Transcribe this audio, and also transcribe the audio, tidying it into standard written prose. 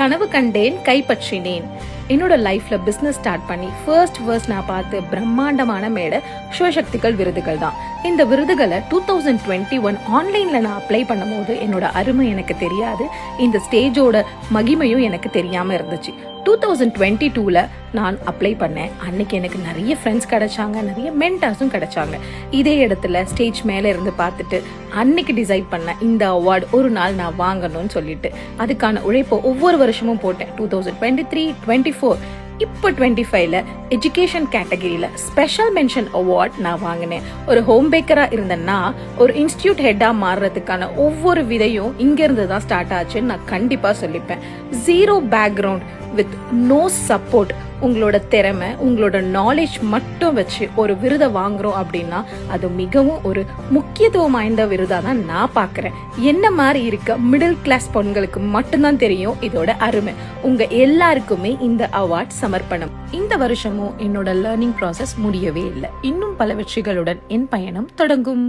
கனவு கண்டேன் கைப்பற்றினேன். என்னோட லைஃப்ல பிசினஸ் ஸ்டார்ட் பண்ணி ஃபர்ஸ்ட் நான் பார்த்து பிரம்மாண்டமான மேடை சிவசக்திகள் விருதுகள் தான். இந்த விருதுகளை 2021 ஆன்லைன்ல நான் அப்ளை பண்ணும்போது என்னோட அருமை எனக்கு தெரியாது, இந்த ஸ்டேஜோட மகிமையும் எனக்கு தெரியாம இருந்துச்சு. 2022ல நான் அப்ளை பண்ணேன். அன்னைக்கு எனக்கு நிறைய ஃப்ரெண்ட்ஸ் கிடைச்சாங்க, நிறைய மென்டார்ஸும் கிடைச்சாங்க. இதே இடத்துல ஸ்டேஜ் மேல இருந்து பார்த்துட்டு அன்னைக்கு டிசைட் பண்ணேன் இந்த அவார்டு ஒரு நாள் நான் வாங்கணும்னு சொல்லிட்டு. அதுக்கான உழைப்பை ஒவ்வொரு வருஷமும் போட்டேன். 2023, 24, இப்போ 25ல எஜுகேஷன் கேட்டகரியில ஸ்பெஷல் மென்ஷன் அவார்ட் நான் வாங்கினேன். ஒரு ஹோம் பேக்கரா இருந்தேன்னா ஒரு இன்ஸ்டிடியூட் ஹெட்டா மாறுறதுக்கான ஒவ்வொரு விதையும் இங்க இருந்து தான் ஸ்டார்ட் ஆச்சுன்னு நான் கண்டிப்பா சொல்லிப்பேன். Zero background with no support, உங்களோட திறமை உங்களோட நாலேஜ் மட்டும் வச்சு ஒரு விருதை வாங்குறோம் அப்படின்னா அது மிகவும் ஒரு முக்கியத்துவம் வாய்ந்த விருதா தான் நான் பாக்குறேன். என்ன மாதிரி இருக்க மிடில் கிளாஸ் பொண்களுக்கு மட்டும்தான் தெரியும் இதோட அருமை. உங்க எல்லாருக்குமே இந்த அவார்ட் சமர்ப்பணம். இந்த வருஷமும் என்னோட லேர்னிங் ப்ராசஸ் முடியவே இல்லை. இன்னும் பல வெற்றிகளுடன் என் பயணம் தொடங்கும்.